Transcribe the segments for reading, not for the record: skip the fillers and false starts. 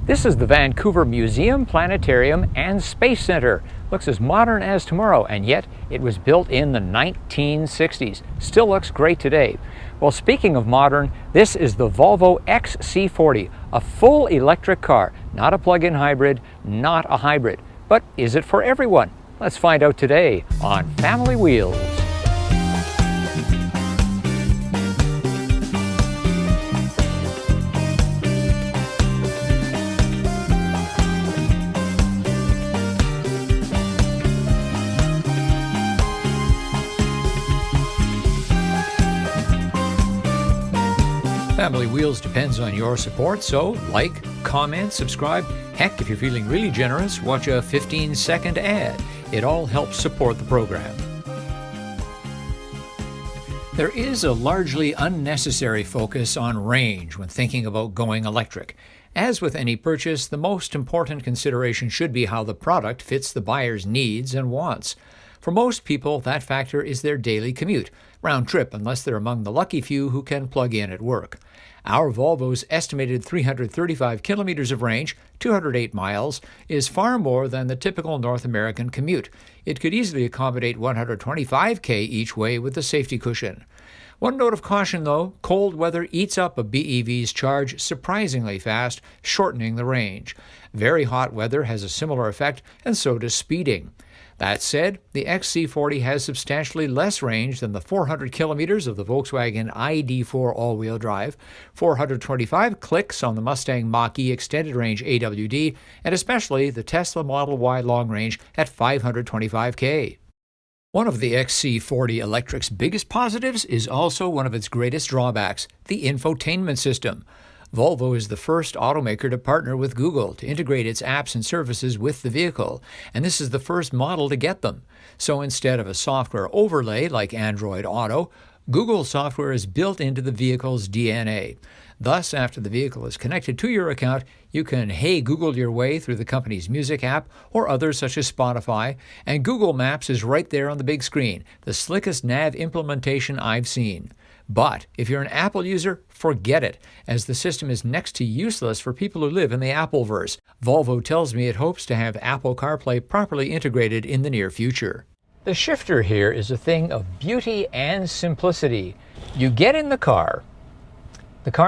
This is the Vancouver Museum, Planetarium, and Space Center. Looks as modern as tomorrow, and yet it was built in the 1960s. Still looks great today. Well, speaking of modern, this is the Volvo XC40, a full electric car, not a plug-in hybrid, not a hybrid. But is it for everyone? Let's find out today on Family Wheels. Family Wheels depends on your support, so like, comment, subscribe. Heck, if you're feeling really generous, watch a 15-second ad. It all helps support the program. There is a largely unnecessary focus on range when thinking about going electric. As with any purchase, the most important consideration should be how the product fits the buyer's needs and wants. For most people, that factor is their daily commute, round trip unless they're among the lucky few who can plug in at work. Our Volvo's estimated 335 kilometers of range, 208 miles, is far more than the typical North American commute. It could easily accommodate 125 km each way with the safety cushion. One note of caution though, cold weather eats up a BEV's charge surprisingly fast, shortening the range. Very hot weather has a similar effect, and so does speeding. That said, the XC40 has substantially less range than the 400 kilometers of the Volkswagen ID.4 all-wheel drive, 425 clicks on the Mustang Mach-E extended range AWD, and especially the Tesla Model Y long range at 525 km. One of the XC40 Electric's biggest positives is also one of its greatest drawbacks, the infotainment system. Volvo is the first automaker to partner with Google to integrate its apps and services with the vehicle, and this is the first model to get them. So instead of a software overlay like Android Auto, Google software is built into the vehicle's DNA. Thus, after the vehicle is connected to your account, you can Hey Google your way through the company's music app or others such as Spotify, and Google Maps is right there on the big screen, the slickest nav implementation I've seen. But if you're an Apple user, forget it, as the system is next to useless for people who live in the Appleverse. Volvo tells me it hopes to have Apple CarPlay properly integrated in the near future. The shifter here is a thing of beauty and simplicity. You get in the car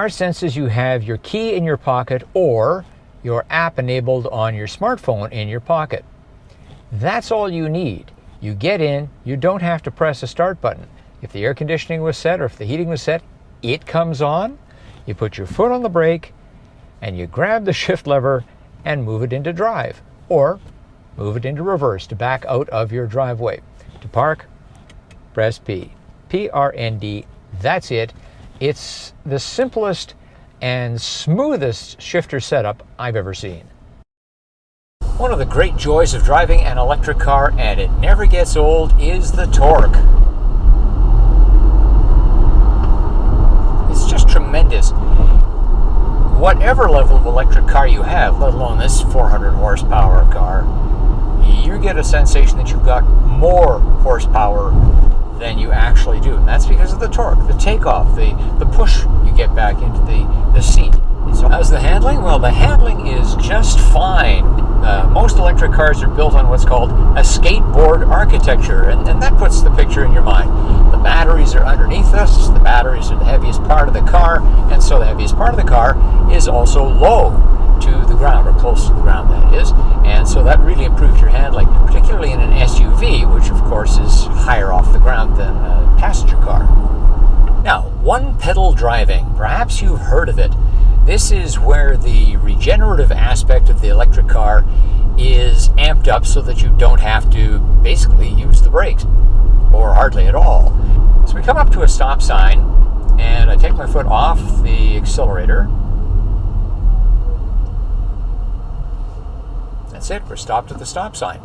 senses you have your key in your pocket or your app enabled on your smartphone in your pocket. That's all you need. You get in, you don't have to press a start button. If the air conditioning was set or if the heating was set, it comes on. You put your foot on the brake and you grab the shift lever and move it into drive, or move it into reverse to back out of your driveway. To park, press P. PRND, that's it. It's the simplest and smoothest shifter setup I've ever seen. One of the great joys of driving an electric car, and it never gets old, is the torque. It's just tremendous. Whatever level of electric car you have, let alone this 400 horsepower car, you get a sensation that you've got more horsepower than you actually do. And that's because of the torque, the takeoff, the push you get back into the seat. So how's the handling? Well, the handling is just fine. Most electric cars are built on what's called a skateboard architecture, and that puts the picture in your mind. The batteries are underneath us, the batteries are the heaviest part of the car, and so the heaviest part of the car is also low to the ground, or close to the ground that is, and so that really improves your handling, particularly in an SUV, which of course is higher off the ground than a passenger car. Now, one-pedal driving, perhaps you've heard of it. This is where the regenerative aspect of the electric car is amped up so that you don't have to basically use the brakes, or hardly at all. So we come up to a stop sign, and I take my foot off the accelerator. That's it, we're stopped at the stop sign.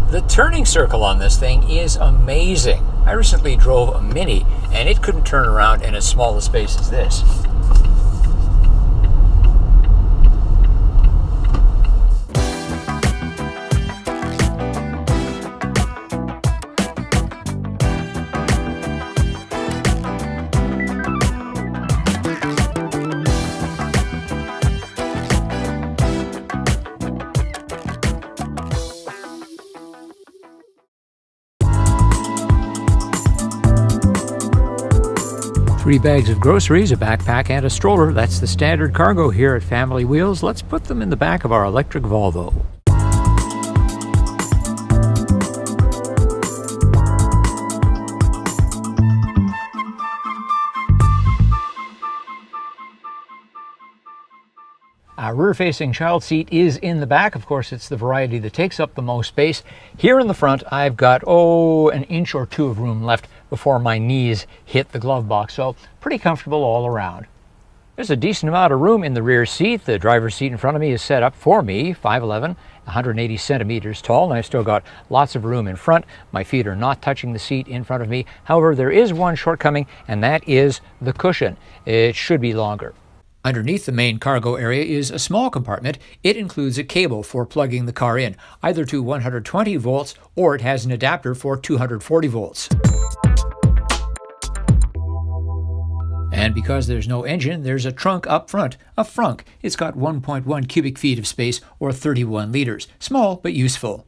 The turning circle on this thing is amazing. I recently drove a Mini, and it couldn't turn around in as small a space as this. 3 bags of groceries, a backpack, and a stroller. That's the standard cargo here at Family Wheels. Let's put them in the back of our electric Volvo. Our rear-facing child seat is in the back. Of course, it's the variety that takes up the most space. Here in the front, I've got, an inch or two of room left before my knees hit the glove box, so pretty comfortable all around. There's a decent amount of room in the rear seat. The driver's seat in front of me is set up for me, 5'11", 180 centimeters tall, and I've still got lots of room in front. My feet are not touching the seat in front of me. However, there is one shortcoming, and that is the cushion. It should be longer. Underneath the main cargo area is a small compartment. It includes a cable for plugging the car in, either to 120 volts or it has an adapter for 240 volts. And because there's no engine, there's a trunk up front, a frunk. It's got 1.1 cubic feet of space, or 31 liters. Small but useful.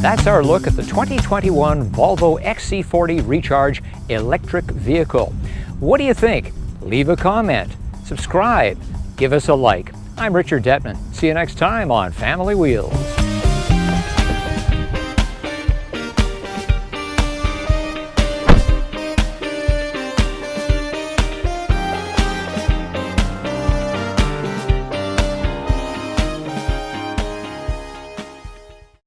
That's our look at the 2021 Volvo XC40 Recharge electric vehicle. What do you think? Leave a comment, subscribe, give us a like. I'm Richard Detman. See you next time on Family Wheels.